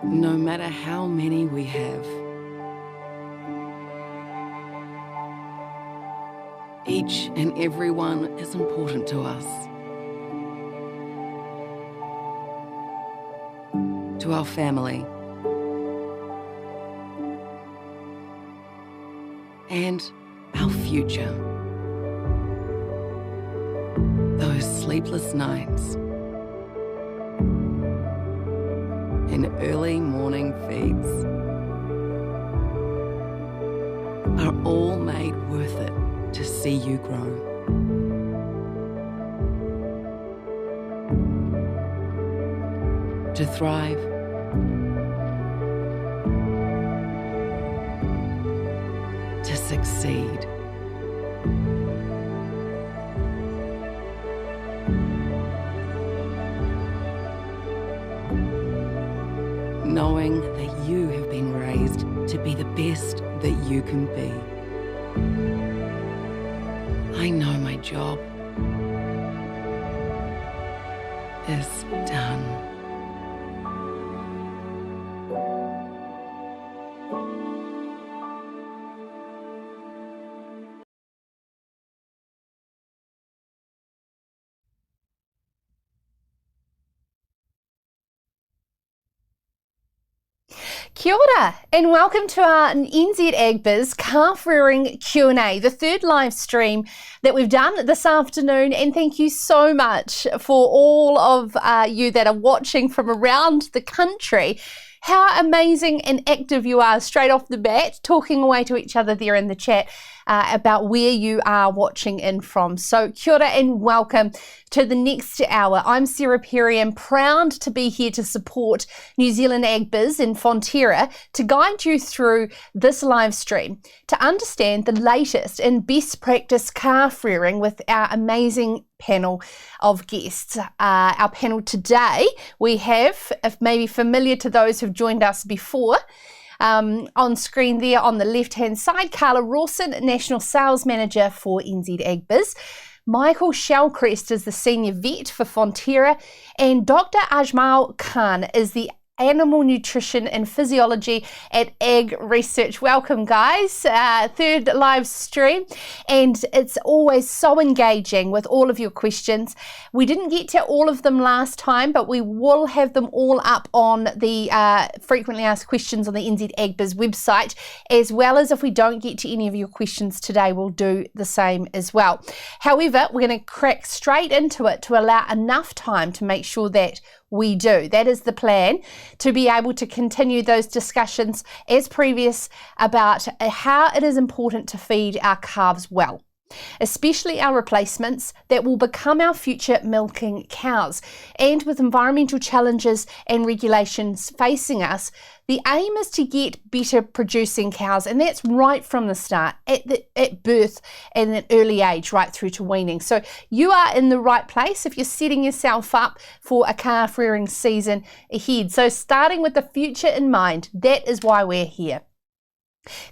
no matter how many we have. Each and every one is important to us. To our family. And our future. Those sleepless nights and early morning feeds are all made worth it to see you grow. To thrive. To succeed. Knowing that you have been raised to be the best that you can be. I know my job is done. Kia ora and welcome to our NZAgbiz calf rearing Q&A, the third live stream that we've done this afternoon, and thank you so much for all of you that are watching from around the country. How amazing and active you are straight off the bat, talking away to each other there in the chat about where you are watching in from. So kia ora and welcome to the next hour. I'm Sarah Perry and proud to be here to support NZAgbiz in Fonterra to guide you through this live stream to understand the latest in best practice calf rearing with our amazing panel of guests. Our panel today, we have, if maybe familiar to those who've joined us before, on screen there on the left hand side, Carla Rawson, National Sales Manager for NZAgbiz. Michael Shallcrass is the Senior Vet for Fonterra, and Dr. Ajmal Khan is the Animal Nutrition and Physiology at AgResearch. Welcome guys, third live stream, and it's always so engaging with all of your questions. We didn't get to all of them last time, but we will have them all up on the frequently asked questions on the NZAgbiz website, as well as if we don't get to any of your questions today, we'll do the same as well. However, we're going to crack straight into it to allow enough time to make sure that we do. That is the plan, to be able to continue those discussions as previous about how it is important to feed our calves well, especially our replacements that will become our future milking cows. And with environmental challenges and regulations facing us, the aim is to get better producing cows, and that's right from the start, at birth and at early age, right through to weaning. So you are in the right place if you're setting yourself up for a calf rearing season ahead. So starting with the future in mind, that is why we're here.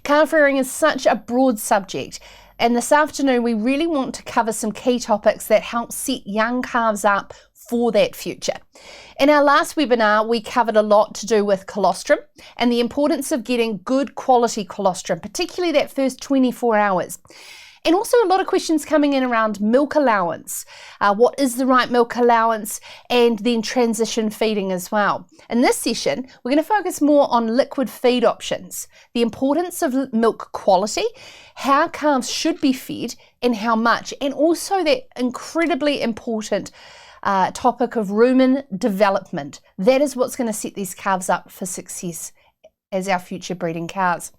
Calf rearing is such a broad subject, and this afternoon we really want to cover some key topics that help set young calves up for that future. In our last webinar, we covered a lot to do with colostrum and the importance of getting good quality colostrum, particularly that first 24 hours. And also a lot of questions coming in around milk allowance. What is the right milk allowance, and then transition feeding as well. In this session, we're going to focus more on liquid feed options, the importance of milk quality, how calves should be fed and how much, and also that incredibly important topic of rumen development. That is what's going to set these calves up for success as our future breeding cows.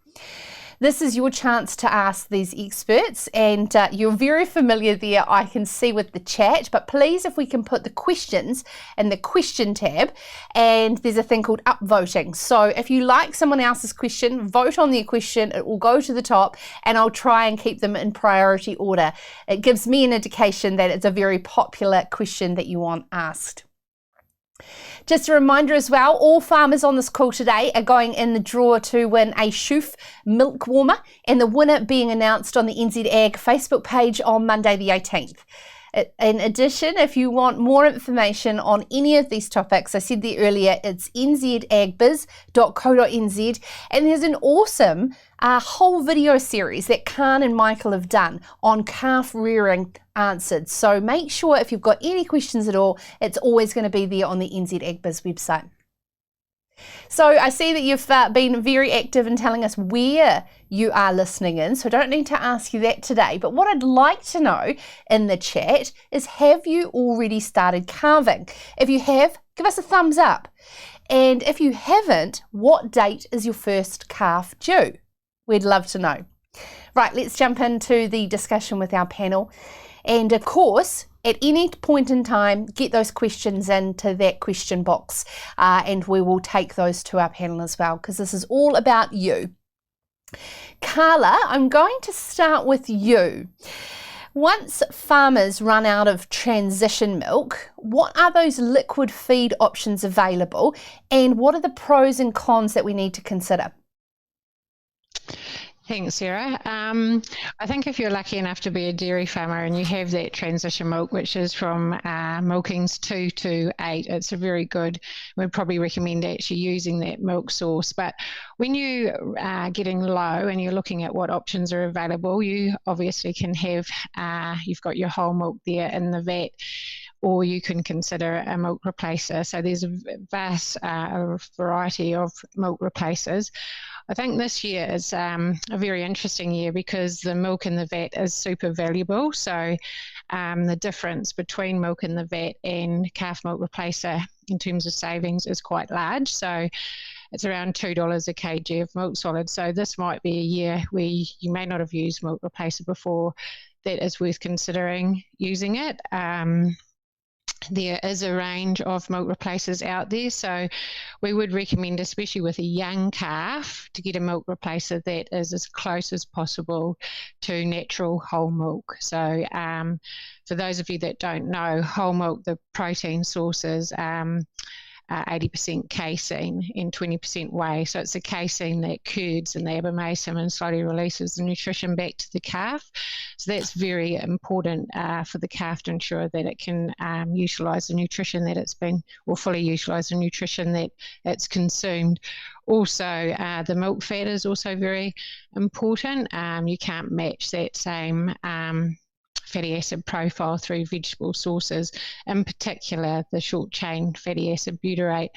This is your chance to ask these experts, and you're very familiar there, I can see, with the chat, but please, if we can put the questions in the question tab, and there's a thing called upvoting. So if you like someone else's question, vote on their question, it will go to the top, and I'll try and keep them in priority order. It gives me an indication that it's a very popular question that you want asked. Just a reminder as well, all farmers on this call today are going in the draw to win a Shoof milk warmer, and the winner being announced on the NZ Ag Facebook page on Monday the 18th. In addition, if you want more information on any of these topics, I said there earlier, it's NZAgbiz.co.nz, and there's an awesome whole video series that Khan and Michael have done on calf rearing answered. So make sure if you've got any questions at all, it's always going to be there on the NZAgbiz website. So I see that you've been very active in telling us where you are listening in, so I don't need to ask you that today. But what I'd like to know in the chat is, have you already started calving? If you have, give us a thumbs up. And if you haven't, what date is your first calf due? We'd love to know. Right, let's jump into the discussion with our panel. And of course, at any point in time, get those questions into that question box and we will take those to our panel as well, because this is all about you. Carla, I'm going to start with you. Once farmers run out of transition milk, what are those liquid feed options available, and what are the pros and cons that we need to consider? Thanks, Sarah. I think if you're lucky enough to be a dairy farmer and you have that transition milk, which is from milkings 2 to 8, it's a very good, we'd probably recommend actually using that milk source. But when you are getting low and you're looking at what options are available, you obviously can have, you've got your whole milk there in the vat, or you can consider a milk replacer. So there's a vast variety of milk replacers. I think this year is a very interesting year because the milk in the vat is super valuable. So the difference between milk in the vat and calf milk replacer in terms of savings is quite large. So it's around $2 a kg of milk solid. So this might be a year where you may not have used milk replacer before. That is worth considering using it. There is a range of milk replacers out there, so we would recommend, especially with a young calf, to get a milk replacer that is as close as possible to natural whole milk. So for those of you that don't know, whole milk, the protein sources 80% casein and 20% whey. So it's the casein that curds in the abomasum and slowly releases the nutrition back to the calf. So that's very important for the calf to ensure that it can utilise the nutrition that it's been, or fully utilise the nutrition that it's consumed. Also, the milk fat is also very important. You can't match that same fatty acid profile through vegetable sources. In particular, the short chain fatty acid butyrate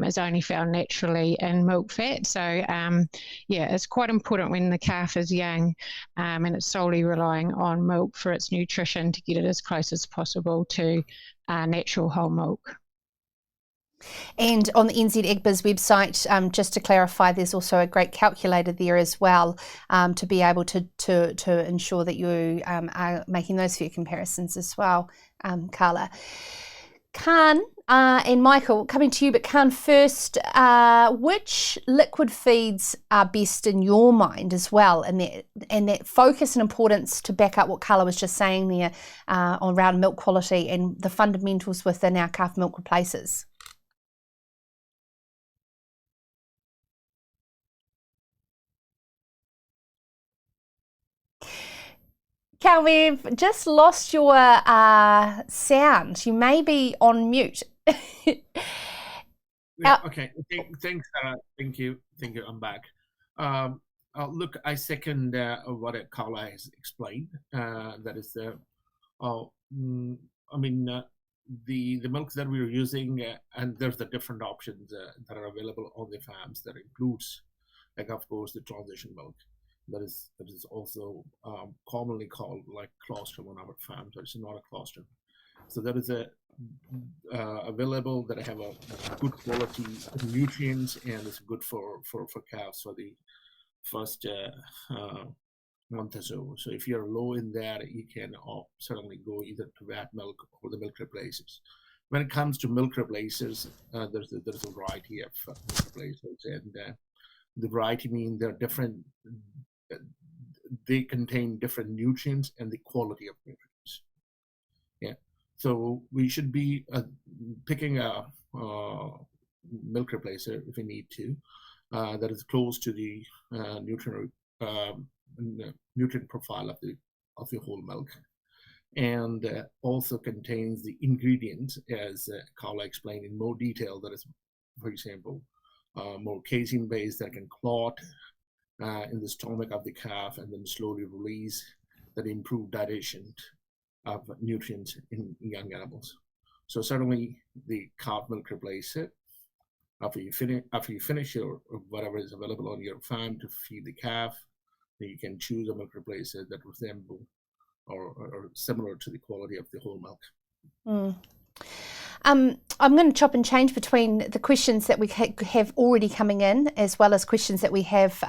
is only found naturally in milk fat. So yeah, it's quite important when the calf is young and it's solely relying on milk for its nutrition to get it as close as possible to natural whole milk. And on the NZAgbiz website, just to clarify, there's also a great calculator there as well to be able to ensure that you are making those fair comparisons as well, Carla. Khan and Michael, coming to you, but Khan first, which liquid feeds are best in your mind as well, and that focus and importance to back up what Carla was just saying there around milk quality and the fundamentals within our calf milk replacers? Cal, we've just lost your sound. You may be on mute. Yeah, okay. Thanks, Sarah. Thank you. I'm back. Look, I second what Carla has explained. That is the milks that we're using, and there's the different options that are available on the farms. That includes, like, of course, the transition milk. That is also commonly called like colostrum on our farm, but it's not a colostrum. So that is available, that have a good quality nutrients, and it's good for calves for the first month or so. So if you're low in that, you can certainly go either to vat milk or the milk replacers. When it comes to milk replacers, there's a variety of milk replacers, and the variety means they're different. They contain different nutrients and the quality of nutrients. Yeah, so we should be picking a milk replacer if we need to, that is close to the nutrient profile of the whole milk. and also contains the ingredients, as Carla explained in more detail, that is, for example, more casein base that can clot in the stomach of the calf and then slowly release, that improve digestion of nutrients in young animals. So certainly the calf milk replacer, after you finish your whatever is available on your farm to feed the calf, then you can choose a milk replacer that resemble or similar to the quality of the whole milk. I'm going to chop and change between the questions that we have already coming in, as well as questions that we have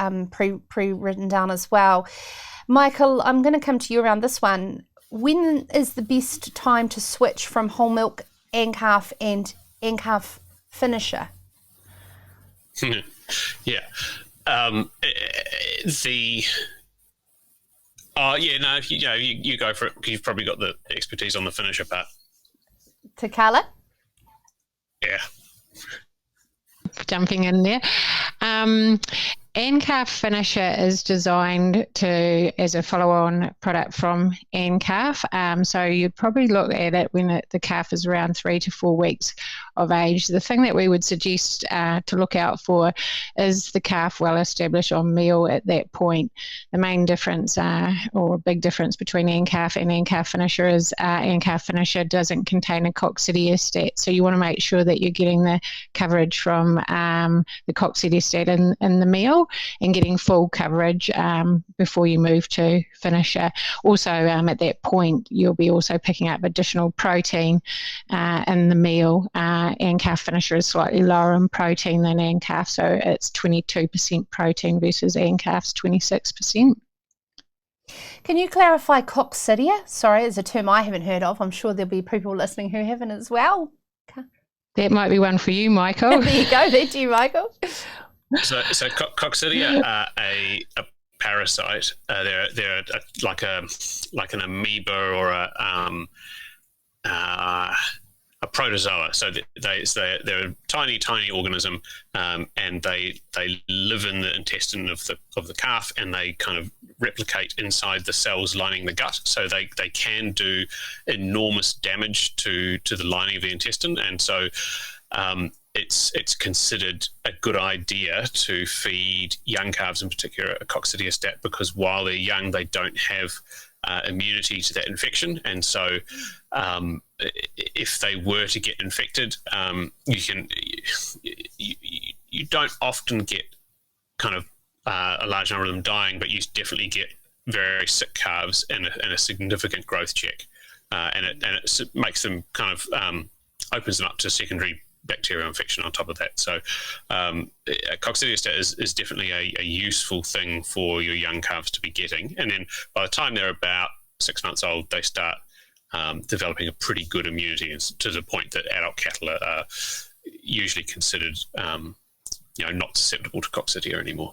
pre-written down as well. Michael, I'm going to come to you around this one. When is the best time to switch from whole milk AgCalf and AgCalf finisher? Yeah. You go for it, because you've probably got the expertise on the finisher part. To Carla? Yeah. Jumping in there. AgCalf finisher is designed as a follow-on product from AgCalf. So you'd probably look at it when the calf is around 3 to 4 weeks of age. The thing that we would suggest to look out for is the calf well established on meal at that point. The main difference or big difference between AgCalf and AgCalf finisher is AgCalf finisher doesn't contain a coccidiostat. So you want to make sure that you're getting the coverage from the coccidiostat in the meal, and getting full coverage before you move to finisher. Also, at that point, you'll be also picking up additional protein in the meal. AgCalf finisher is slightly lower in protein than AgCalf, so it's 22% protein versus AgCalf's 26%. Can you clarify coccidia? Sorry, it's a term I haven't heard of. I'm sure there'll be people listening who haven't as well. That might be one for you, Michael. There you go. There to you, Michael. So coccidia are a parasite. They're like an amoeba or a protozoa. So they're a tiny organism, and they live in the intestine of the calf, and they kind of replicate inside the cells lining the gut. So they can do enormous damage to the lining of the intestine, and so it's considered a good idea to feed young calves in particular a coccidiostat, because while they're young, they don't have immunity to that infection, and so if they were to get infected, you don't often get kind of a large number of them dying, but you definitely get very sick calves and a significant growth check, and it makes them kind of opens them up to secondary bacterial infection on top of that. So coccidiostat is definitely a useful thing for your young calves to be getting, and then by the time they're about 6 months old, they start developing a pretty good immunity, to the point that adult cattle are usually considered not susceptible to coccidia anymore.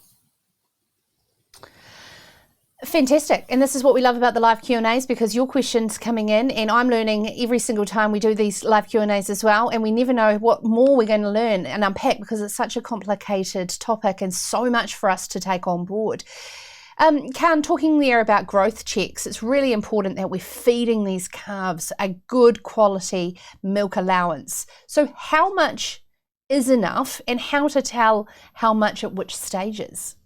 Fantastic. And this is what we love about the live Q&As, because your questions coming in, and I'm learning every single time we do these live Q&As as well, and we never know what more we're going to learn and unpack, because it's such a complicated topic and so much for us to take on board. Karen, talking there about growth checks, it's really important that we're feeding these calves a good quality milk allowance. So how much is enough, and how to tell how much at which stages?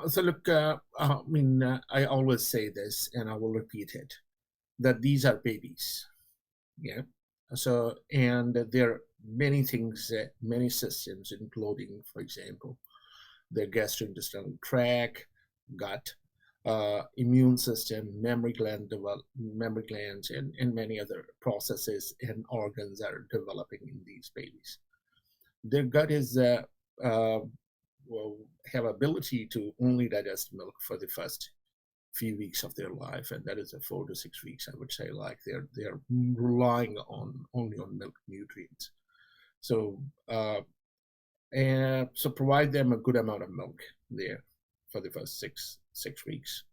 So look, I always say this, and I will repeat it, that these are babies. Yeah. So, and there are many things, many systems, including, for example, their gastrointestinal tract, gut, immune system, mammary glands, and many other processes and organs are developing in these babies. Their gut is will have ability to only digest milk for the first few weeks of their life, and that is 4 to 6 weeks, I would say. Like they're relying only on milk nutrients. So so provide them a good amount of milk there for the first six weeks.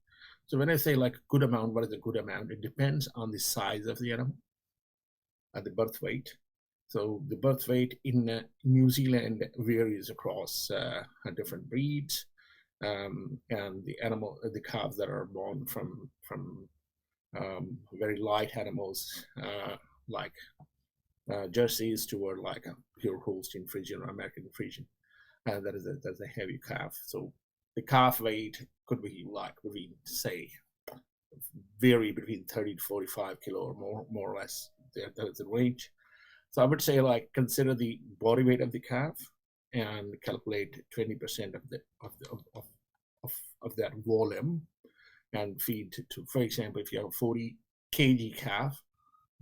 So when I say like good amount, what is a good amount? It depends on the size of the animal and the birth weight. So the birth weight in New Zealand varies across different breeds, and the calves that are born from very light animals like jerseys toward like a pure Holstein Friesian or American Friesian. That's a heavy calf. So the calf weight could be like vary between 30 to 45 kilo or more or less. That's the range. So I would say like consider the body weight of the calf and calculate 20% of that volume and feed to, for example, if you have a 40 kg calf,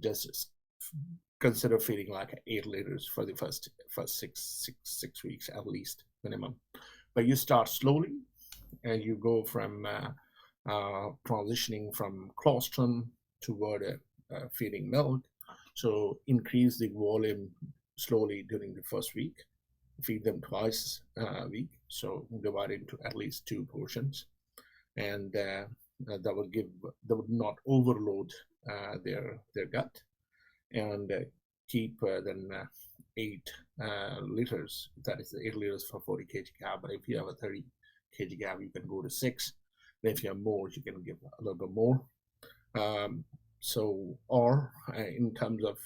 just consider feeding like 8 liters for the first 6 weeks at least minimum. But you start slowly and you go from transitioning from colostrum toward feeding milk. So increase the volume slowly during the first week. Feed them twice a week. So divide into at least 2 portions, and that would not overload their gut, and keep then 8 liters. That is 8 liters for 40 kg calf. But if you have a 30 kg calf, you can go to 6. And if you have more, you can give a little bit more. Or in terms of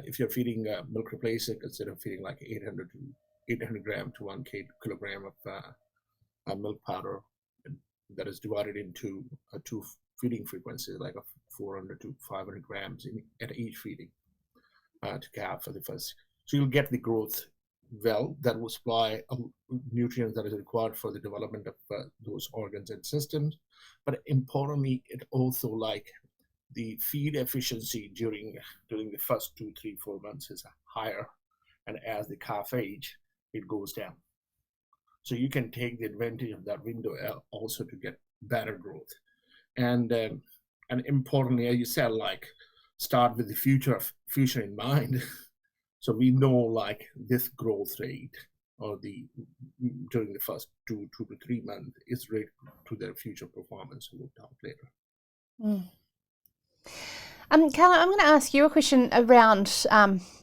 if you're feeding milk replacer, consider feeding like 800 gram to 1 kilogram of milk powder that is divided into 2 feeding frequencies, like a 400 to 500 grams at each feeding to calf for the first. So you'll get the growth that will supply nutrients that is required for the development of those organs and systems. But importantly, it also like the feed efficiency during the first 2, 3, 4 months is higher, and as the calf age, it goes down. So you can take the advantage of that window also to get better growth, and importantly, as you said, like start with the future in mind. So we know like this growth rate or during the first 2 to 3 months is related to their future performance. We'll talk later. Carla, I'm going to ask you a question around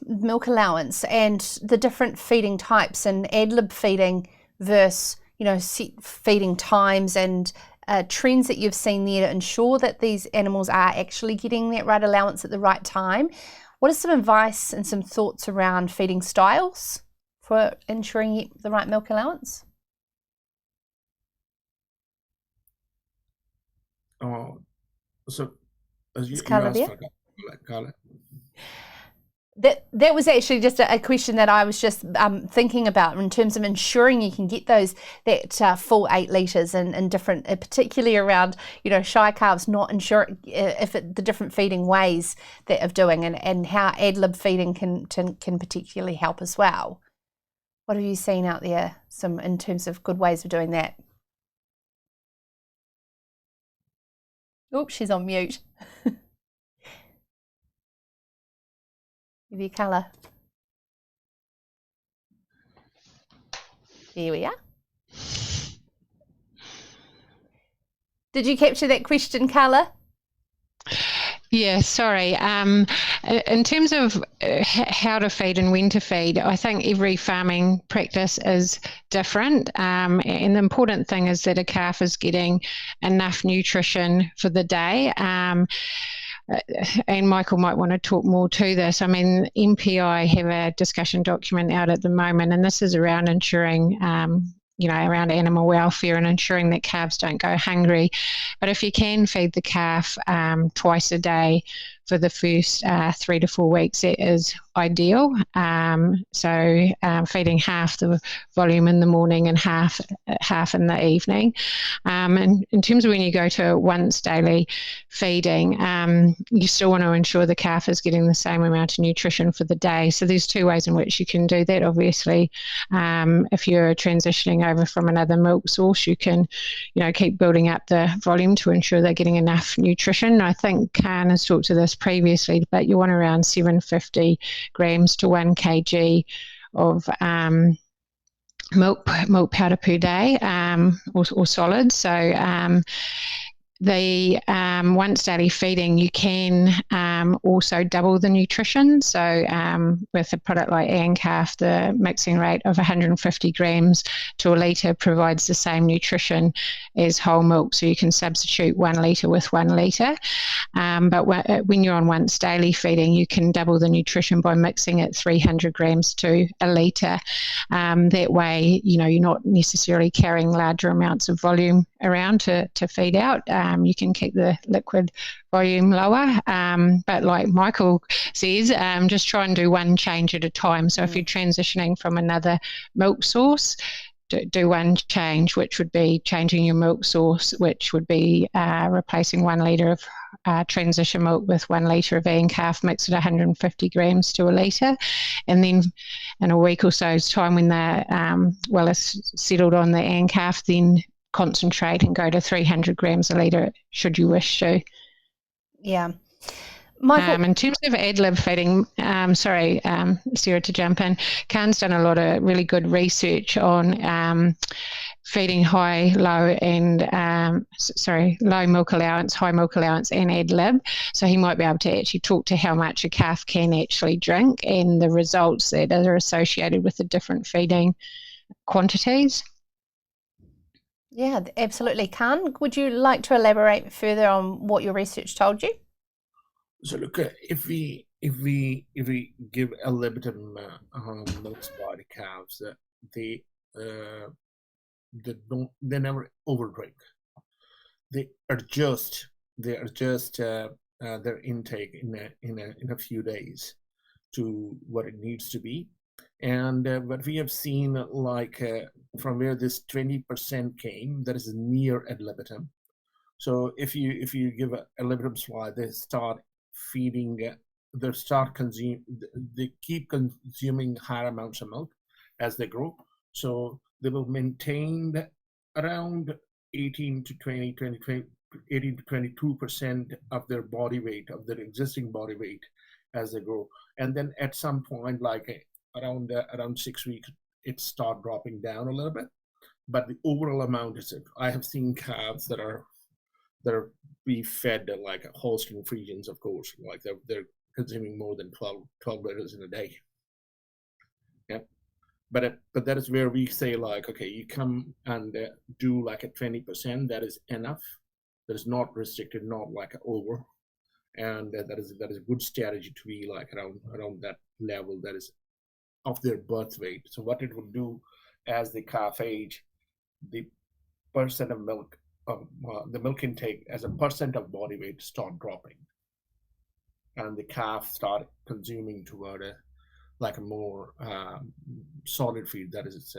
milk allowance and the different feeding types and ad lib feeding versus, set feeding times and trends that you've seen there to ensure that these animals are actually getting that right allowance at the right time. What are some advice and some thoughts around feeding styles for ensuring the right milk allowance? So as you Carla asked there? for Carla. That was actually just a question that I was just thinking about in terms of ensuring you can get that full 8 litres and different, particularly around shy calves, not ensuring the different feeding ways that of doing and how ad lib feeding can particularly help as well. What have you seen out there in terms of good ways of doing that? Oops, she's on mute. Give you colour. There we are. Did you capture that question, Carla? Yeah, sorry. In terms of how to feed and when to feed, I think every farming practice is different. And the important thing is that a calf is getting enough nutrition for the day. And Michael might want to talk more to this. I mean, MPI have a discussion document out at the moment, and this is around ensuring, around animal welfare and ensuring that calves don't go hungry. But if you can feed the calf twice a day for the first 3 to 4 weeks, it is ideal. So feeding half the volume in the morning and half in the evening. And in terms of when you go to once daily feeding, you still want to ensure the calf is getting the same amount of nutrition for the day. So there's 2 ways in which you can do that. Obviously, if you're transitioning over from another milk source, you can, keep building up the volume to ensure they're getting enough nutrition. I think Khan has talked to this previously, but you want around 750 grams to 1 kg of milk powder per day, or solid. So the once daily feeding, you can also double the nutrition. So with a product like AgCalf, the mixing rate of 150 grams to a litre provides the same nutrition as whole milk. So you can substitute 1 litre with 1 litre. But when you're on once daily feeding, you can double the nutrition by mixing it 300 grams to a litre. That way, you're not necessarily carrying larger amounts of volume around to feed out. You can keep the liquid volume lower. But like Michael says, just try and do one change at a time. So if you're transitioning from another milk source, do one change, which would be changing your milk source, which would be replacing 1 litre of transition milk with 1 litre of AgCalf mixed at 150 grams to a litre. And then in a week or so's time, when they're well settled on the AgCalf, then concentrate and go to 300 grams a litre should you wish to. Yeah. Michael, in terms of ad lib feeding, sorry, Sarah, to jump in, Khan's done a lot of really good research on feeding high, low, and low milk allowance, high milk allowance, and ad lib. So he might be able to actually talk to how much a calf can actually drink and the results that are associated with the different feeding quantities. Yeah, absolutely. Khan, would you like to elaborate further on what your research told you? So look, if we give a limited milk supply to calves, they never overdrink. They adjust their intake in a few days to what it needs to be. And what we have seen, like from where this 20% came, that is near ad libitum. So if you give a libitum supply, they start feeding, they keep consuming higher amounts of milk as they grow. So they will maintain around 18 to 22% of their body weight, of their existing body weight as they grow. And then at some point, like around 6 weeks, it start dropping down a little bit. But the overall amount is it. I have seen calves that are be fed like Holstein Friesians, of course, like they're consuming more than 12 liters in a day. Yeah, but that is where we say, like, okay, you come and do like a 20%. That is enough. That is not restricted, not like over, and that is a good strategy to be like around that level that is of their birth weight. So what it will do as the calf age, the percent of milk, the milk intake as a percent of body weight start dropping, and the calf start consuming toward a more solid feed that is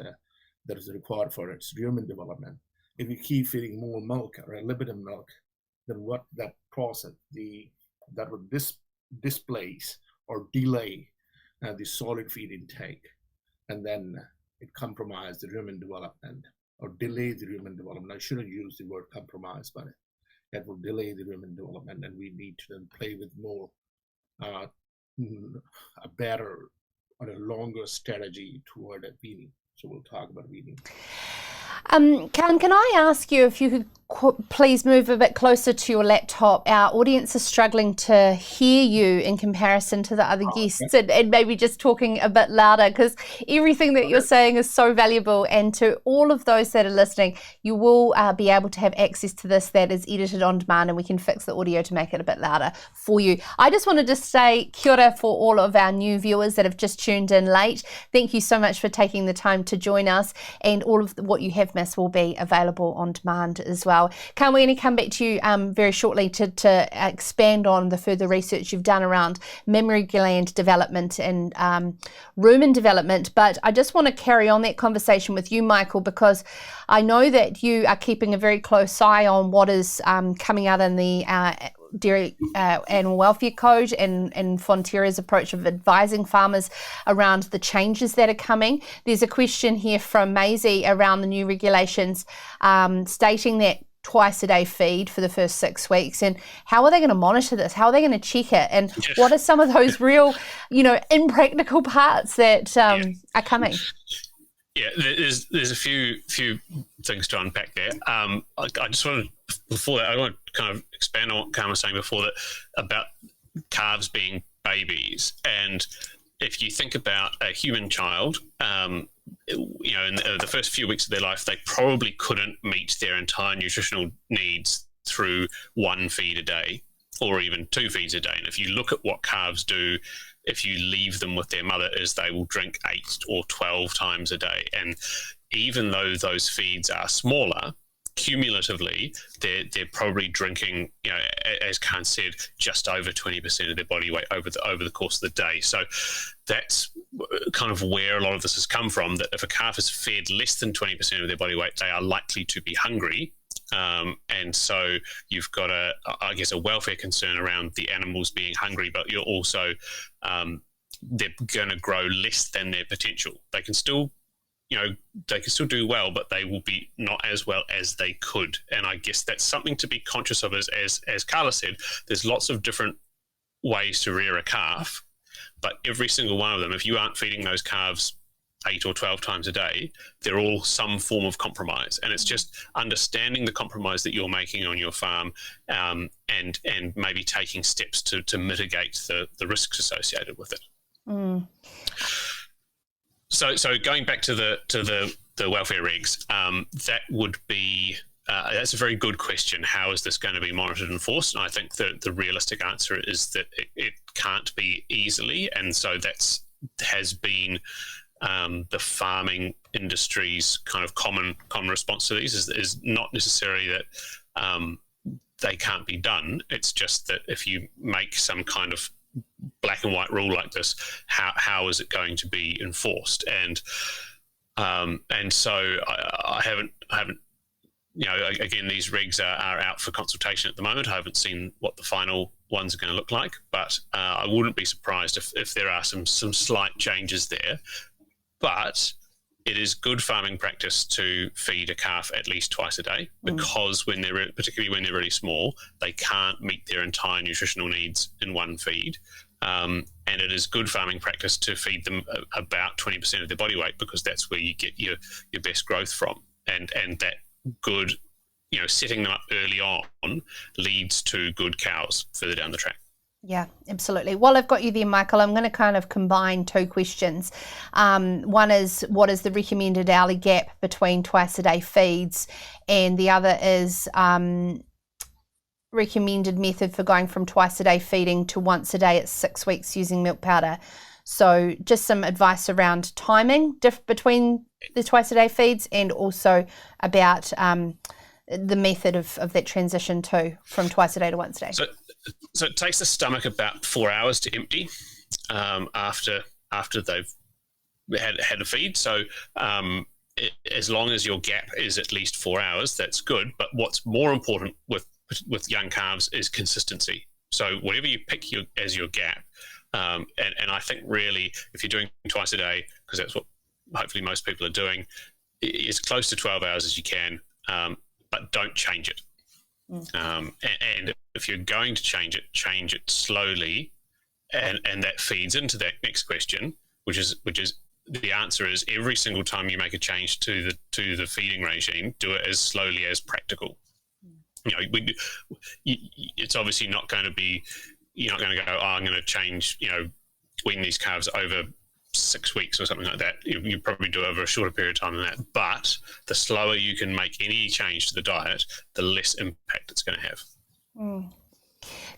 required for its rumen development. If you keep feeding more milk or a limited milk, then what that process that would displace or delay the solid feed intake, and then it compromises the rumen development or delay the rumen development. I shouldn't use the word compromise, but it will delay the rumen development, and we need to then play with more a better or a longer strategy toward weaning. So we'll talk about weaning. Can I ask you if you could please move a bit closer to your laptop? Our audience is struggling to hear you in comparison to the other guests, and maybe just talking a bit louder, because everything that you're saying is so valuable. And to all of those that are listening, you will be able to have access to this that is edited on demand, and we can fix the audio to make it a bit louder for you. I just wanted to say kia ora for all of our new viewers that have just tuned in late. Thank you so much for taking the time to join us, and all of what you have missed will be available on demand as well. We're going to come back to you very shortly to expand on the further research you've done around mammary gland development and rumen development. But I just want to carry on that conversation with you, Michael, because I know that you are keeping a very close eye on what is coming out in the Dairy Animal Welfare Code and Fonterra's approach of advising farmers around the changes that are coming. There's a question here from Maisie around the new regulations stating that twice a day feed for the first 6 weeks, and how are they going to monitor this? How are they going to check it? And what are some of those real, impractical parts that are coming? Yeah, there's a few things to unpack there. I just want to, before that, I want to kind of expand on what Carla was saying before that about calves being babies. And if you think about a human child, in the first few weeks of their life, they probably couldn't meet their entire nutritional needs through one feed a day or even 2 feeds a day. And if you look at what calves do, if you leave them with their mother, is they will drink 8 or 12 times a day. And even though those feeds are smaller, cumulatively, they're probably drinking, as Khan said, just over 20% of their body weight over the course of the day. So that's kind of where a lot of this has come from, that if a calf is fed less than 20% of their body weight, they are likely to be hungry. And so you've got a welfare concern around the animals being hungry, but you're also, they're going to grow less than their potential. They can still do well, but they will be not as well as they could. And I guess that's something to be conscious of. As Carla said, there's lots of different ways to rear a calf, but every single one of them, if you aren't feeding those calves 8 or 12 times a day, they're all some form of compromise. And it's just understanding the compromise that you're making on your farm, and maybe taking steps to mitigate the risks associated with it. Mm. So going back to the welfare regs, that would be that's a very good question. How is this going to be monitored and enforced? And I think the realistic answer is that it can't be easily, and so has been the farming industry's kind of common response to these is not necessarily that they can't be done. It's just that if you make some kind of black and white rule like this, how is it going to be enforced? And so I haven't again, these regs are out for consultation at the moment. I haven't seen what the final ones are going to look like, but I wouldn't be surprised if there are some slight changes there. But it is good farming practice to feed a calf at least twice a day, because particularly when they're really small, they can't meet their entire nutritional needs in one feed. And it is good farming practice to feed them about 20% of their body weight, because that's where you get your best growth from. And that good, setting them up early on leads to good cows further down the track. Yeah, absolutely. While I've got you there, Michael, I'm going to kind of combine 2 questions. One is, what is the recommended hourly gap between twice a day feeds? And the other is recommended method for going from twice a day feeding to once a day at 6 weeks using milk powder. So just some advice around timing between the twice a day feeds, and also about the method of that transition from twice a day to once a day. So it takes the stomach about 4 hours to empty after they've had a feed. So as long as your gap is at least 4 hours, that's good. But what's more important with young calves is consistency. So whatever you pick as your gap, and I think really if you're doing twice a day, because that's what hopefully most people are doing, as close to 12 hours as you can, but don't change it. And if you're going to change it slowly, and that feeds into that next question, which is the answer is every single time you make a change to the feeding regime, do it as slowly as practical. It's obviously not going to be, you're not going to go, I'm going to change, wean these calves over 6 weeks or something like that. You probably do it over a shorter period of time than that. But the slower you can make any change to the diet, the less impact it's going to have.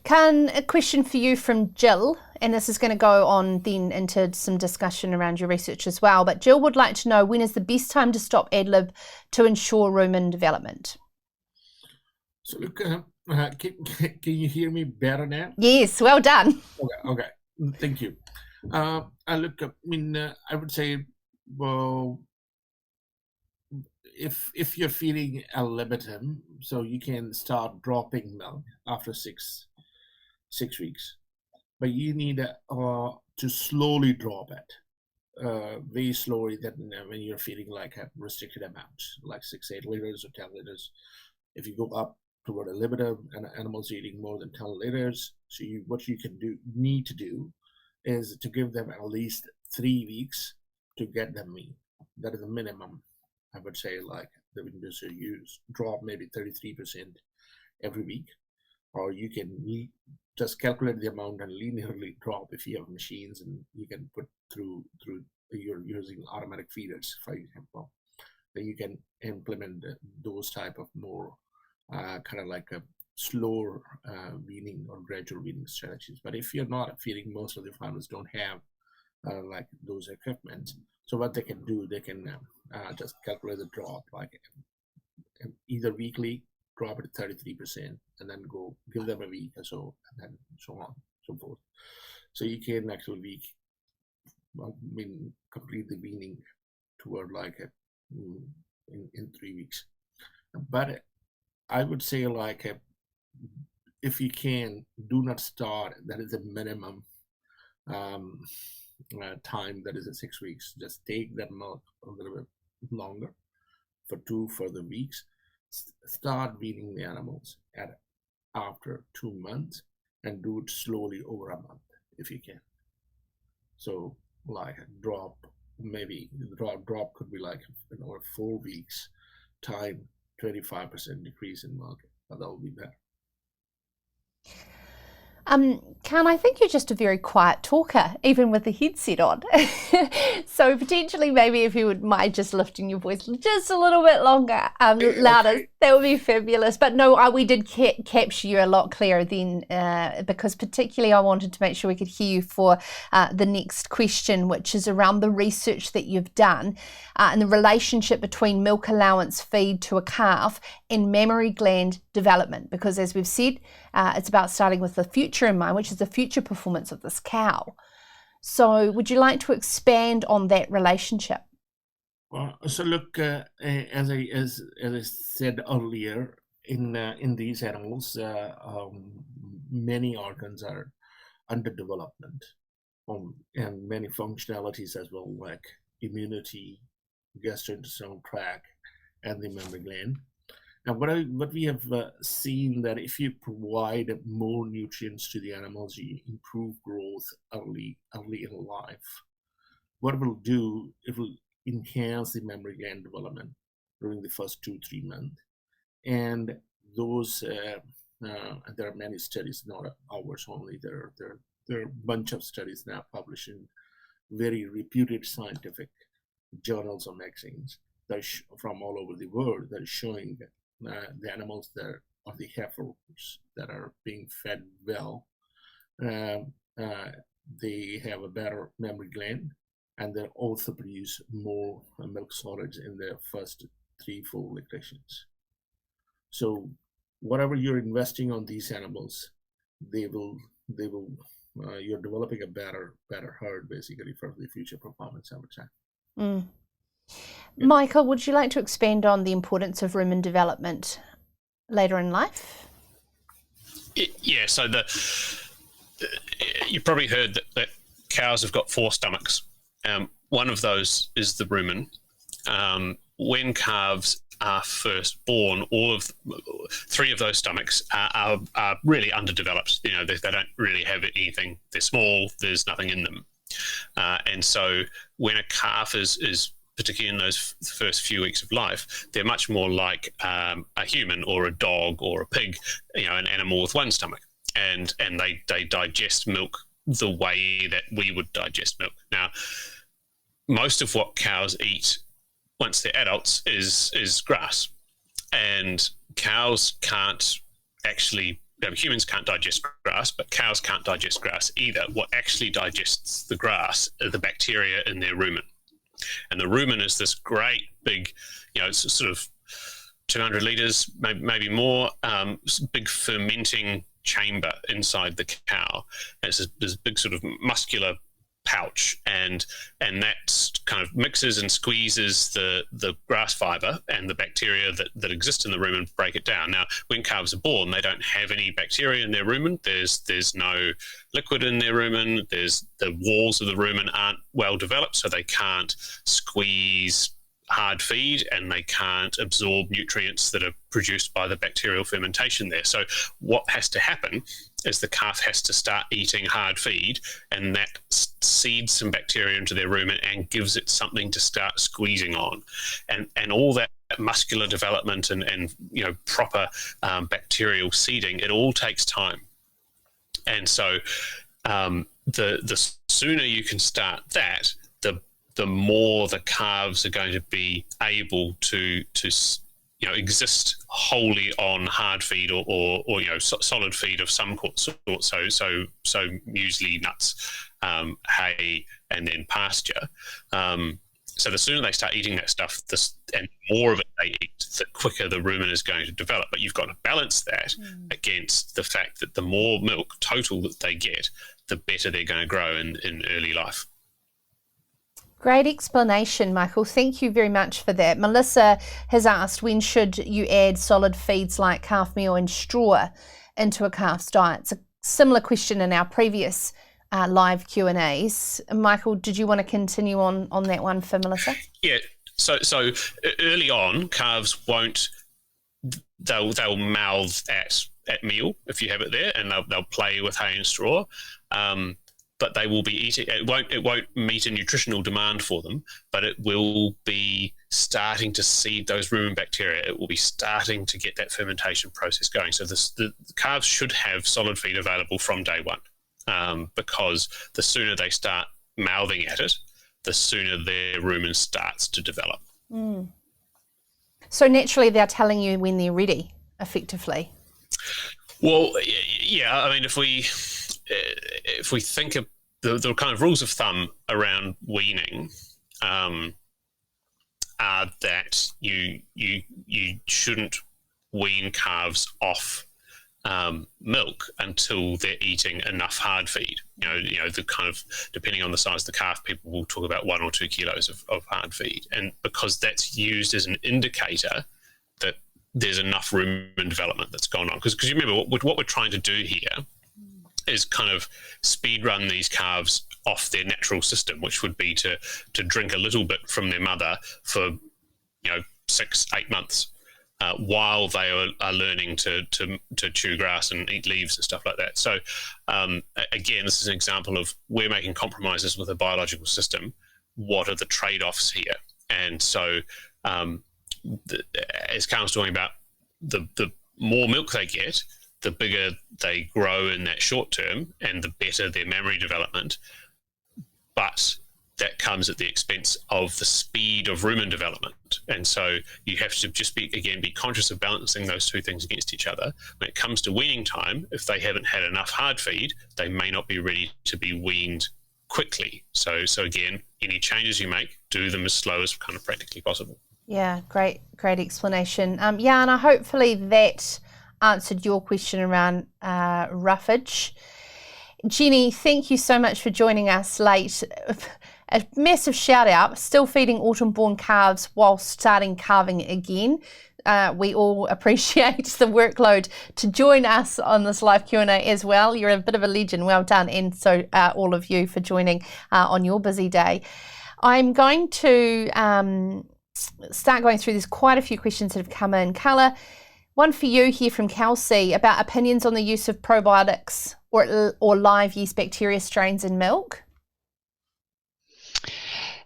Can a question for you from Jill, and this is going to go on then into some discussion around your research as well, but Jill would like to know, when is the best time to stop ad-lib to ensure rumen development? So look, can you hear me better now? Yes, well done. Okay, thank you. I would say, well, if you're feeding a limitum, so you can start dropping milk after six weeks, but you need to slowly drop it, very slowly than when you're feeding like a restricted amount, like 6-8 liters or 10 liters. If you go up toward a limitum and an animal's eating more than 10 liters, so what you need to do is to give them at least 3 weeks to get them weaned. That is the minimum, I would say, like the window should use. Drop maybe 33% every week, or you can just calculate the amount and linearly drop if you have machines, and you can put through you're using automatic feeders, for example. Then you can implement those type of more kind of like a slower weaning or gradual weaning strategies. But if you're not feeding, most of the farmers don't have like those equipment. So what they can do, they can just calculate the drop, like either weekly, drop it 33%, and then go give them a week or so, and then so on, so forth. So you can actually complete the weaning toward like in 3 weeks. But I would say like if you can, do not start. That is a minimum time. That is 6 weeks. Just take that milk a little bit longer for 2 further weeks. Start weaning the animals after 2 months, and do it slowly over a month if you can. So like a drop, maybe the drop could be like 4 weeks time, 25% decrease in market, but that will be better. Carla, I think you're just a very quiet talker, even with the headset on. So potentially, maybe if you would mind just lifting your voice just a little bit longer, louder, okay, that would be fabulous. But no, we did capture you a lot clearer then, because particularly I wanted to make sure we could hear you for the next question, which is around the research that you've done and the relationship between milk allowance feed to a calf and mammary gland development. Because as we've said, it's about starting with the future in mind, which is the future performance of this cow. So would you like to expand on that relationship? Well, so look, as I said earlier, in these animals, many organs are under development, and many functionalities as well, like immunity, gastrointestinal tract, and the mammary gland. And what we have seen, that if you provide more nutrients to the animals, you improve growth early in life. What it will do, it will enhance the mammary gland development during the first 2-3 months. And those, there are many studies, not ours only. There are a bunch of studies now published in very reputed scientific journals or magazines that from all over the world that are showing that the animals that are the heifers that are being fed well, they have a better mammary gland, and they also produce more milk solids in their first 3-4 lactations. So whatever you're investing on these animals, you're developing a better herd basically for the future performance, I would say. Mm. Michael, would you like to expand on the importance of rumen development later in life? Yeah, so you probably heard that cows have got 4 stomachs. One of those is the rumen. When calves are first born, 3 of those stomachs are really underdeveloped. You know, they don't really have anything. They're small. There's nothing in them. And so when a calf is particularly in those first few weeks of life, they're much more like a human or a dog or a pig, an animal with 1 stomach, and they digest milk the way that we would digest milk. Now, most of what cows eat once they're adults is grass, and cows can't actually. Humans can't digest grass, but cows can't digest grass either. What actually digests the grass are the bacteria in their rumen. And the rumen is this great big, it's sort of 200 litres, maybe more, big fermenting chamber inside the cow. And it's this big sort of muscular pouch, and that kind of mixes and squeezes the grass fibre and the bacteria that exist in the rumen, break it down. Now, when calves are born, they don't have any bacteria in their rumen. There's no liquid in their rumen. The walls of the rumen aren't well developed, so they can't squeeze hard feed, and they can't absorb nutrients that are produced by the bacterial fermentation there. So what has to happen is the calf has to start eating hard feed, and that seeds some bacteria into their rumen and gives it something to start squeezing on, and all that muscular development and proper bacterial seeding, it all takes time. And so the sooner you can start that, the more the calves are going to be able to exist wholly on hard feed or solid feed of some sort. So muesli, nuts, hay, and then pasture. So the sooner they start eating that stuff, and more of it they eat, the quicker the rumen is going to develop. But you've got to balance that against the fact that the more milk total that they get, the better they're going to grow in early life. Great explanation, Michael. Thank you very much for that. Melissa has asked, when should you add solid feeds like calf meal and straw into a calf's diet? It's a similar question in our previous live Q&As. Michael, did you want to continue on that one for Melissa? Yeah. So early on, calves won't. They'll mouth at meal if you have it there, and they'll play with hay and straw. But they will be eating. It won't meet a nutritional demand for them, but it will be starting to seed those rumen bacteria. It will be starting to get that fermentation process going. So the calves should have solid feed available from day one, because the sooner they start mouthing at it, the sooner their rumen starts to develop. So naturally, they're telling you when they're ready, effectively. Well, yeah. I mean, if we think of the kind of rules of thumb around weaning, are that you shouldn't wean calves off milk until they're eating enough hard feed. The kind of, depending on the size of the calf, people will talk about 1 or 2 kilos of hard feed, and because that's used as an indicator that there's enough rumen development that's gone on. Because you remember what we're trying to do here is kind of speed run these calves off their natural system, which would be to drink a little bit from their mother for 6-8 months while they are learning to chew grass and eat leaves and stuff like that. So again, this is an example of we're making compromises with a biological system. What are the trade-offs here? And so as Carla's talking about, the more milk they get, the bigger they grow in that short term and the better their memory development. But that comes at the expense of the speed of rumen development. And so you have to just be conscious of balancing those two things against each other. When it comes to weaning time, if they haven't had enough hard feed, they may not be ready to be weaned quickly. So again, any changes you make, do them as slow as kind of practically possible. Yeah, great explanation. Jana, hopefully that answered your question around roughage. Jenny, thank you so much for joining us late. A massive shout out, still feeding autumn-born calves while starting calving again. We all appreciate the workload to join us on this live Q&A as well. You're a bit of a legend, well done, and so all of you for joining on your busy day. I'm going to start going through. There's quite a few questions that have come in. Carla, one for you here from Kelsey about opinions on the use of probiotics or live yeast bacteria strains in milk.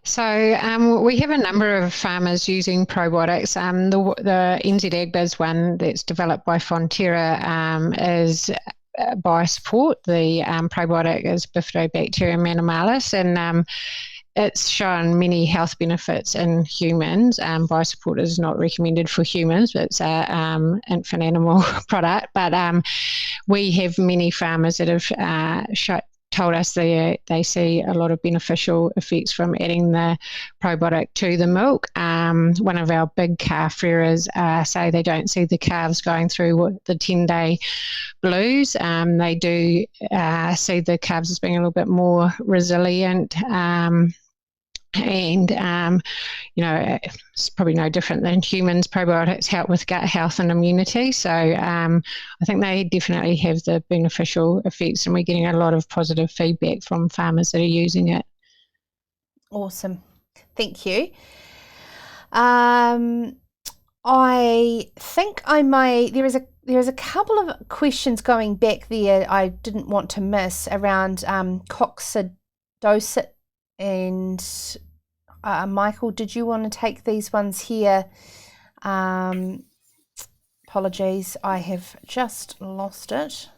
So we have a number of farmers using probiotics. The NZAgbiz one that's developed by Fonterra is Biosupport. The probiotic is Bifidobacterium animalis, and it's shown many health benefits in humans. Biosupport is not recommended for humans, but it's an infant animal product. But we have many farmers that have told us they see a lot of beneficial effects from adding the probiotic to the milk. One of our big calf rearers say they don't see the calves going through the 10-day blues. They do see the calves as being a little bit more resilient. It's probably no different than humans. Probiotics help with gut health and immunity. So I think they definitely have the beneficial effects, and we're getting a lot of positive feedback from farmers that are using it. Awesome. Thank you. I think there is a couple of questions going back there I didn't want to miss around dose it. And Michael, did you want to take these ones here? Apologies, I have just lost it.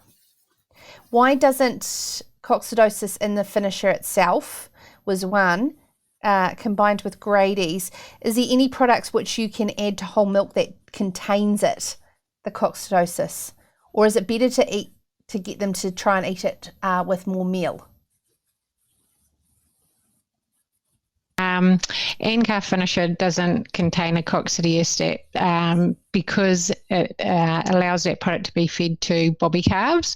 Why doesn't coccidosis in the finisher itself was one, combined with Grady's? Is there any products which you can add to whole milk that contains it, the coccidosis? Or is it better to get them to try and eat it with more meal? Calf finisher doesn't contain a coccidiostat because it allows that product to be fed to bobby calves.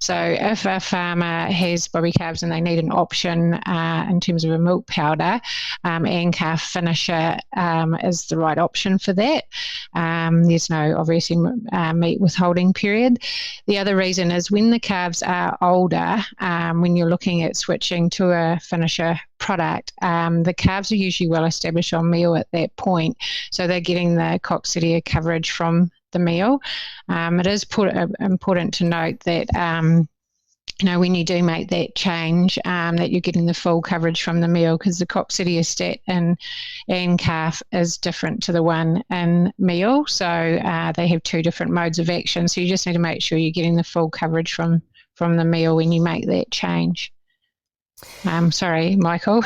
So if a farmer has bobby calves and they need an option in terms of a milk powder, calf finisher is the right option for that. There's no obviously meat withholding period. The other reason is when the calves are older, when you're looking at switching to a finisher product, the calves are usually well established on meal at that point, so they're getting the coccidia coverage from the meal. It is important to note that when you do make that change, that you're getting the full coverage from the meal, because the coccidiostat in calf is different to the one in meal, so they have two different modes of action, so you just need to make sure you're getting the full coverage from the meal when you make that change. Sorry, Michael.